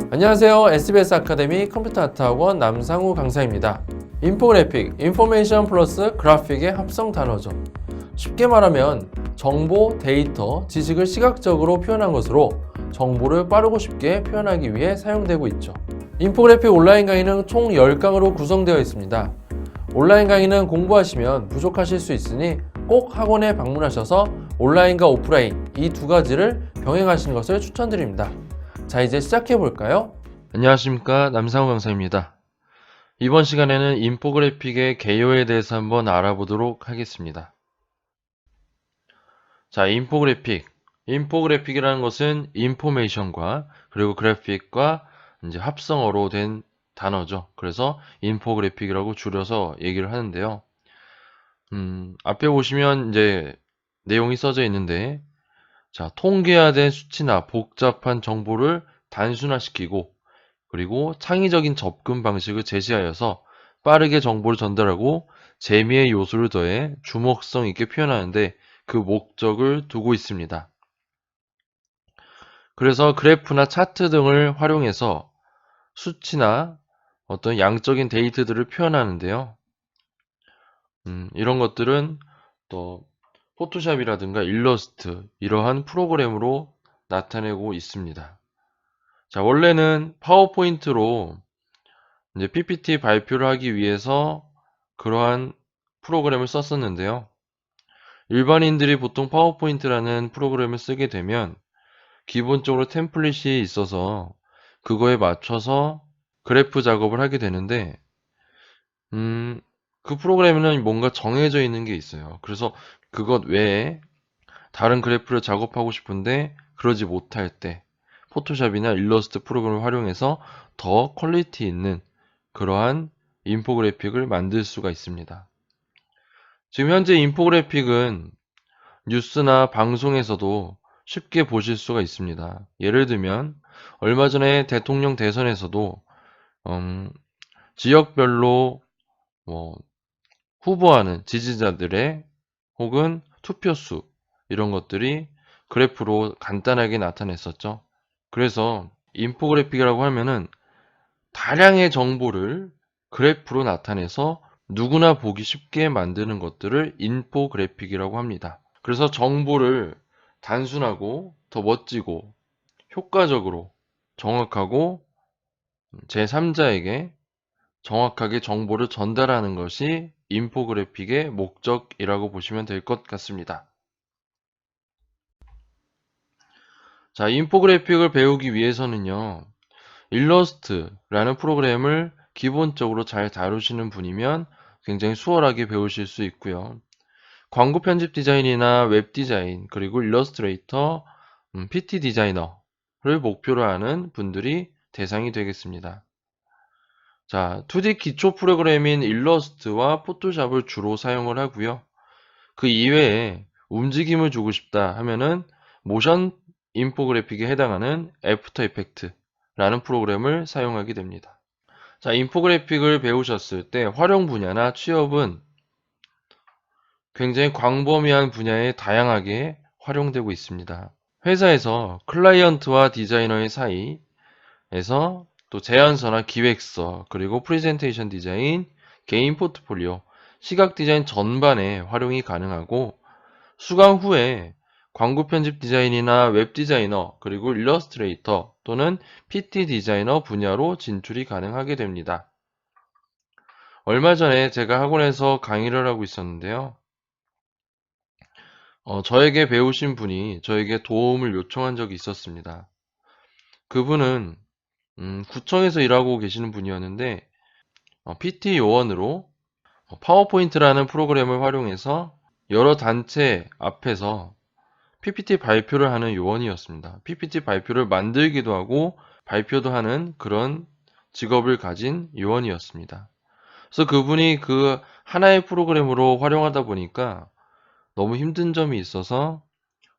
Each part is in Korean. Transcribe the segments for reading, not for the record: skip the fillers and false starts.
안녕하세요. SBS 아카데미 컴퓨터 아트 학원 남상우 강사입니다. 인포그래픽, 인포메이션 플러스 그래픽의 합성 단어죠. 쉽게 말하면 정보, 데이터, 지식을 시각적으로 표현한 것으로 정보를 빠르고 쉽게 표현하기 위해 사용되고 있죠. 인포그래픽 온라인 강의는 총 10강으로 구성되어 있습니다. 온라인 강의는 공부하시면 부족하실 수 있으니 꼭 학원에 방문하셔서 온라인과 오프라인 이 두 가지를 병행하시는 것을 추천드립니다. 자, 이제 시작해 볼까요? 안녕하십니까, 남상우 강사입니다. 이번 시간에는 인포그래픽의 개요에 대해서 한번 알아보도록 하겠습니다. 자, 인포그래픽이라는 것은 인포메이션과 그리고 그래픽과 이제 합성어로 된 단어죠. 그래서 인포그래픽이라고 줄여서 얘기를 하는데요. 앞에 보시면 이제 내용이 써져 있는데, 자, 통계화된 수치나 복잡한 정보를 단순화시키고 그리고 창의적인 접근 방식을 제시하여서 빠르게 정보를 전달하고 재미의 요소를 더해 주목성 있게 표현하는데 그 목적을 두고 있습니다. 그래서 그래프나 차트 등을 활용해서 수치나 어떤 양적인 데이터들을 표현하는데요. 이런 것들은 또 포토샵이라든가 일러스트 이러한 프로그램으로 나타내고 있습니다. 자, 원래는 파워포인트로 이제 PPT 발표를 하기 위해서 그러한 프로그램을 썼었는데요. 일반인들이 보통 파워포인트라는 프로그램을 쓰게 되면 기본적으로 템플릿이 있어서 그거에 맞춰서 그래프 작업을 하게 되는데 그 프로그램에는 뭔가 정해져 있는 게 있어요. 그래서 그것 외에 다른 그래프를 작업하고 싶은데 그러지 못할 때 포토샵이나 일러스트 프로그램을 활용해서 더 퀄리티 있는 그러한 인포그래픽을 만들 수가 있습니다. 지금 현재 인포그래픽은 뉴스나 방송에서도 쉽게 보실 수가 있습니다. 예를 들면 얼마 전에 대통령 대선에서도 지역별로 후보하는 지지자들의 혹은 투표수 이런 것들이 그래프로 간단하게 나타냈었죠. 그래서 인포그래픽이라고 하면은 다량의 정보를 그래프로 나타내서 누구나 보기 쉽게 만드는 것들을 인포그래픽이라고 합니다. 그래서 정보를 단순하고 더 멋지고 효과적으로 정확하고 제3자에게 정확하게 정보를 전달하는 것이 인포그래픽의 목적이라고 보시면 될 것 같습니다. 자, 인포그래픽을 배우기 위해서는요, 일러스트라는 프로그램을 기본적으로 잘 다루시는 분이면 굉장히 수월하게 배우실 수 있고요. 광고 편집 디자인이나 웹 디자인, 그리고 일러스트레이터, PT 디자이너를 목표로 하는 분들이 대상이 되겠습니다. 자, 2D 기초 프로그램인 일러스트와 포토샵을 주로 사용을 하고요. 그 이외에 움직임을 주고 싶다 하면은 모션 인포그래픽에 해당하는 애프터 이펙트라는 프로그램을 사용하게 됩니다. 자, 인포그래픽을 배우셨을 때 활용 분야나 취업은 굉장히 광범위한 분야에 다양하게 활용되고 있습니다. 회사에서 클라이언트와 디자이너의 사이에서 또 제안서나 기획서, 그리고 프레젠테이션 디자인, 개인 포트폴리오, 시각 디자인 전반에 활용이 가능하고 수강 후에 광고 편집 디자인이나 웹 디자이너, 그리고 일러스트레이터 또는 PT 디자이너 분야로 진출이 가능하게 됩니다. 얼마 전에 제가 학원에서 강의를 하고 있었는데요. 저에게 배우신 분이 저에게 도움을 요청한 적이 있었습니다. 그분은 구청에서 일하고 계시는 분이었는데 PT 요원으로 파워포인트라는 프로그램을 활용해서 여러 단체 앞에서 PPT 발표를 하는 요원이었습니다. PPT 발표를 만들기도 하고 발표도 하는 그런 직업을 가진 요원이었습니다. 그래서 그분이 그 하나의 프로그램으로 활용하다 보니까 너무 힘든 점이 있어서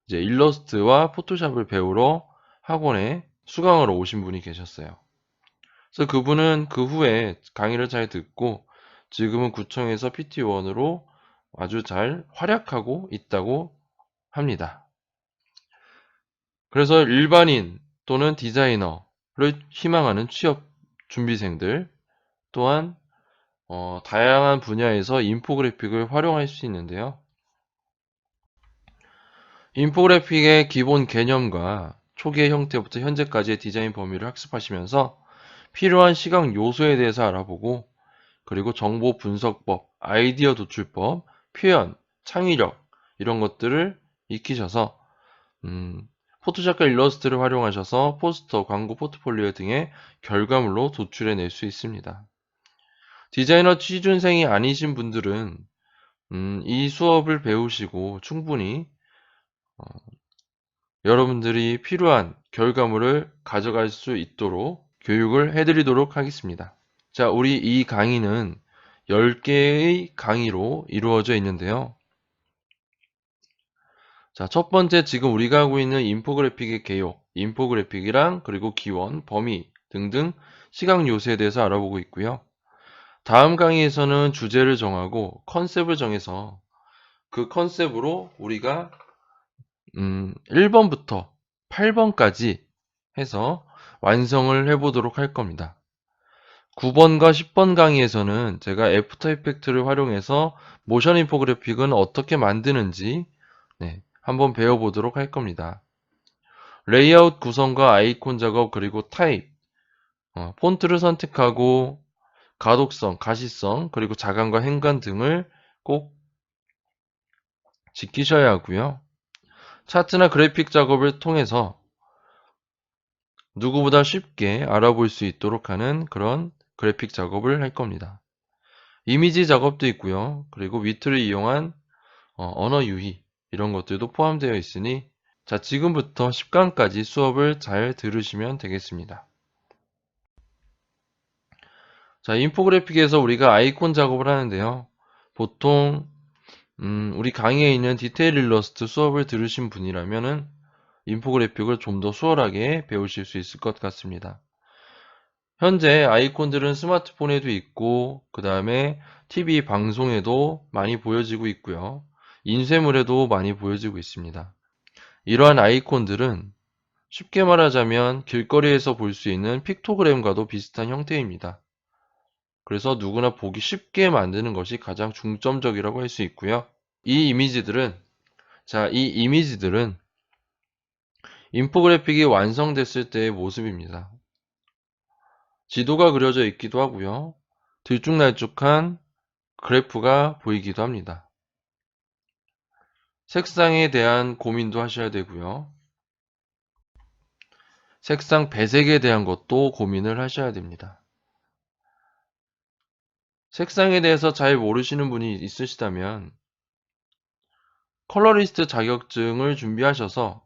이제 일러스트와 포토샵을 배우러 학원에 수강하러 오신 분이 계셨어요. 그래서 그분은 그 후에 강의를 잘 듣고 지금은 구청에서 PT 요원으로 아주 잘 활약하고 있다고 합니다. 그래서 일반인 또는 디자이너를 희망하는 취업 준비생들 또한 다양한 분야에서 인포그래픽을 활용할 수 있는데요. 인포그래픽의 기본 개념과 초기의 형태부터 현재까지의 디자인 범위를 학습하시면서 필요한 시각 요소에 대해서 알아보고, 그리고 정보 분석법, 아이디어 도출법, 표현, 창의력 이런 것들을 익히셔서 포토샵과 일러스트를 활용하셔서 포스터, 광고, 포트폴리오 등의 결과물로 도출해낼 수 있습니다. 디자이너 취준생이 아니신 분들은 이 수업을 배우시고 충분히 여러분들이 필요한 결과물을 가져갈 수 있도록 교육을 해드리도록 하겠습니다. 자, 우리 이 강의는 10개의 강의로 이루어져 있는데요. 자, 첫 번째 지금 우리가 하고 있는 인포그래픽의 개요, 인포그래픽이랑 그리고 기원, 범위 등등 시각 요소에 대해서 알아보고 있고요. 다음 강의에서는 주제를 정하고 컨셉을 정해서 그 컨셉으로 우리가 1번부터 8번까지 해서 완성을 해보도록 할 겁니다. 9번과 10번 강의에서는 제가 애프터 이펙트를 활용해서 모션 인포그래픽은 어떻게 만드는지 한번 배워보도록 할 겁니다. 레이아웃 구성과 아이콘 작업 그리고 타입, 폰트를 선택하고 가독성, 가시성, 그리고 자간과 행간 등을 꼭 지키셔야 하고요. 차트나 그래픽 작업을 통해서 누구보다 쉽게 알아볼 수 있도록 하는 그런 그래픽 작업을 할 겁니다. 이미지 작업도 있고요. 그리고 위트를 이용한 언어 유희 이런 것들도 포함되어 있으니 자, 지금부터 10강까지 수업을 잘 들으시면 되겠습니다. 자, 인포그래픽에서 우리가 아이콘 작업을 하는데요. 보통 우리 강의에 있는 디테일 일러스트 수업을 들으신 분이라면은 인포그래픽을 좀 더 수월하게 배우실 수 있을 것 같습니다. 현재 아이콘들은 스마트폰에도 있고 그 다음에 TV 방송에도 많이 보여지고 있고요. 인쇄물에도 많이 보여지고 있습니다. 이러한 아이콘들은 쉽게 말하자면 길거리에서 볼 수 있는 픽토그램과도 비슷한 형태입니다. 그래서 누구나 보기 쉽게 만드는 것이 가장 중점적이라고 할 수 있고요. 이 이미지들은 인포그래픽이 완성됐을 때의 모습입니다. 지도가 그려져 있기도 하고요. 들쭉날쭉한 그래프가 보이기도 합니다. 색상에 대한 고민도 하셔야 되고요. 색상 배색에 대한 것도 고민을 하셔야 됩니다. 색상에 대해서 잘 모르시는 분이 있으시다면 컬러리스트 자격증을 준비하셔서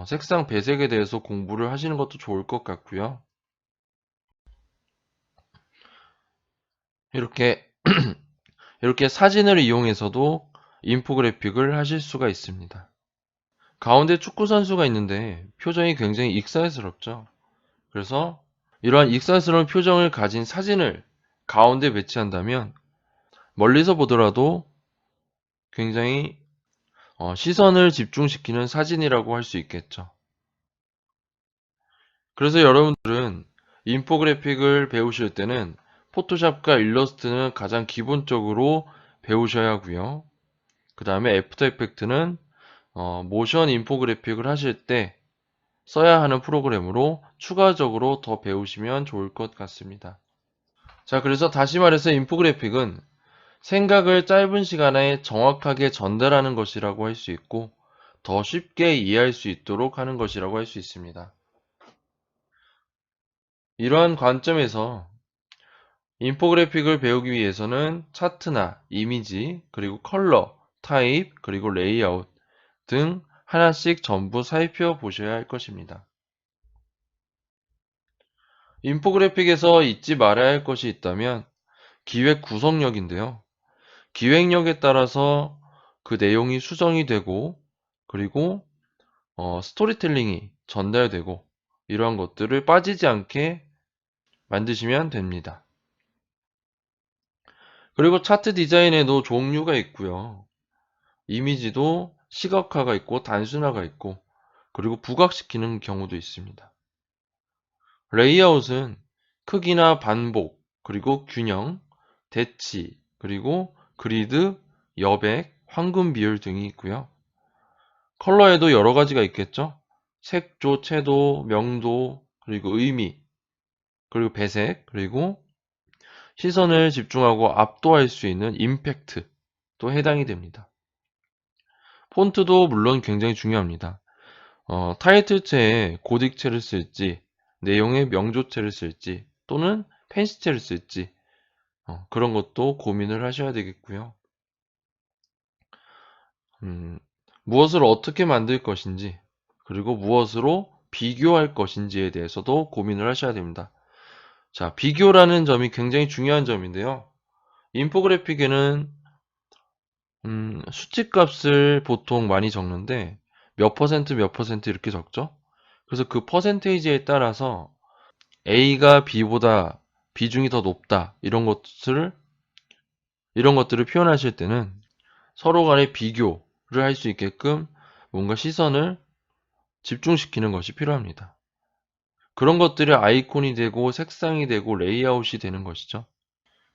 색상 배색에 대해서 공부를 하시는 것도 좋을 것 같고요. 이렇게 이렇게 사진을 이용해서도 인포그래픽을 하실 수가 있습니다. 가운데 축구 선수가 있는데 표정이 굉장히 익살스럽죠. 그래서 이러한 익살스러운 표정을 가진 사진을 가운데 배치한다면 멀리서 보더라도 굉장히 시선을 집중시키는 사진이라고 할 수 있겠죠. 그래서 여러분들은 인포그래픽을 배우실 때는 포토샵과 일러스트는 가장 기본적으로 배우셔야 하고요. 그 다음에 애프터 이펙트는 모션 인포그래픽을 하실 때 써야 하는 프로그램으로 추가적으로 더 배우시면 좋을 것 같습니다. 자, 그래서 다시 말해서 인포그래픽은 생각을 짧은 시간에 정확하게 전달하는 것이라고 할 수 있고 더 쉽게 이해할 수 있도록 하는 것이라고 할 수 있습니다. 이러한 관점에서 인포그래픽을 배우기 위해서는 차트나 이미지, 그리고 컬러, 타입, 그리고 레이아웃 등 하나씩 전부 살펴보셔야 할 것입니다. 인포그래픽에서 잊지 말아야 할 것이 있다면 기획 구성력인데요. 기획력에 따라서 그 내용이 수정이 되고 그리고 스토리텔링이 전달되고 이러한 것들을 빠지지 않게 만드시면 됩니다. 그리고 차트 디자인에도 종류가 있고요. 이미지도 시각화가 있고 단순화가 있고 그리고 부각시키는 경우도 있습니다. 레이아웃은 크기나 반복, 그리고 균형, 대치, 그리고 그리드, 여백, 황금 비율 등이 있고요. 컬러에도 여러 가지가 있겠죠? 색조, 채도, 명도, 그리고 의미, 그리고 배색, 그리고 시선을 집중하고 압도할 수 있는 임팩트도 해당이 됩니다. 폰트도 물론 굉장히 중요합니다. 타이틀체에 고딕체를 쓸지, 내용에 명조체를 쓸지, 또는 펜시체를 쓸지, 그런 것도 고민을 하셔야 되겠고요. 무엇을 어떻게 만들 것인지, 그리고 무엇으로 비교할 것인지에 대해서도 고민을 하셔야 됩니다. 자, 비교라는 점이 굉장히 중요한 점인데요. 인포그래픽에는 수치값을 보통 많이 적는데 몇 퍼센트 몇 퍼센트 이렇게 적죠. 그래서 그 퍼센테이지에 따라서 A가 B보다 비중이 더 높다 이런 것들을 표현하실 때는 서로 간의 비교를 할 수 있게끔 뭔가 시선을 집중시키는 것이 필요합니다. 그런 것들이 아이콘이 되고 색상이 되고 레이아웃이 되는 것이죠.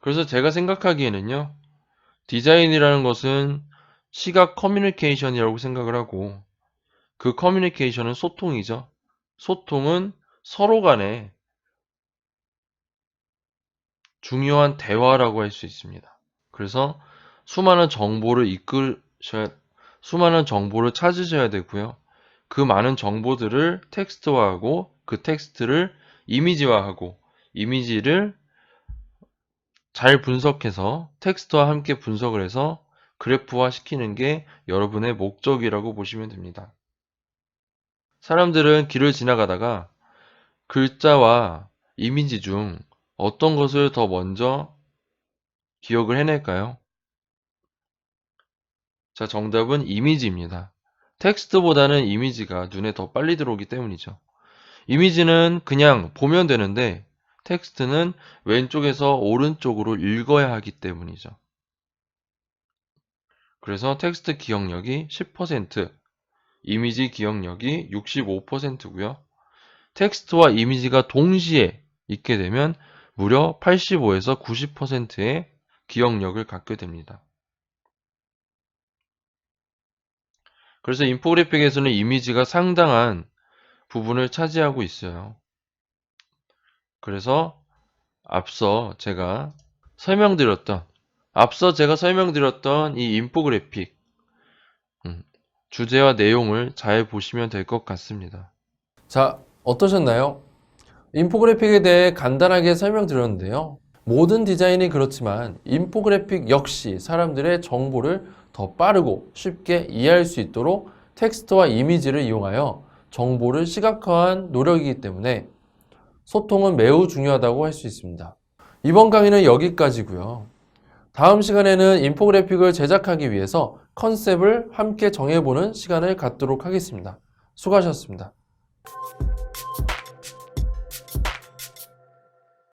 그래서 제가 생각하기에는요, 디자인이라는 것은 시각 커뮤니케이션이라고 생각을 하고, 그 커뮤니케이션은 소통이죠. 소통은 서로 간에 중요한 대화라고 할 수 있습니다. 그래서 수많은 정보를 수많은 정보를 찾으셔야 되고요. 그 많은 정보들을 텍스트화하고 그 텍스트를 이미지화하고 이미지를 잘 분석해서 텍스트와 함께 분석을 해서 그래프화 시키는 게 여러분의 목적이라고 보시면 됩니다. 사람들은 길을 지나가다가 글자와 이미지 중 어떤 것을 더 먼저 기억을 해낼까요? 자, 정답은 이미지입니다. 텍스트보다는 이미지가 눈에 더 빨리 들어오기 때문이죠. 이미지는 그냥 보면 되는데 텍스트는 왼쪽에서 오른쪽으로 읽어야 하기 때문이죠. 그래서 텍스트 기억력이 10%, 이미지 기억력이 65%고요. 텍스트와 이미지가 동시에 있게 되면 무려 85에서 90%의 기억력을 갖게 됩니다. 그래서 인포그래픽에서는 이미지가 상당한 부분을 차지하고 있어요. 그래서 앞서 제가 설명드렸던 이 인포그래픽 주제와 내용을 잘 보시면 될 것 같습니다. 자, 어떠셨나요? 인포그래픽에 대해 간단하게 설명드렸는데요. 모든 디자인이 그렇지만 인포그래픽 역시 사람들의 정보를 더 빠르고 쉽게 이해할 수 있도록 텍스트와 이미지를 이용하여 정보를 시각화한 노력이기 때문에 소통은 매우 중요하다고 할 수 있습니다. 이번 강의는 여기까지고요. 다음 시간에는 인포그래픽을 제작하기 위해서 컨셉을 함께 정해보는 시간을 갖도록 하겠습니다. 수고하셨습니다.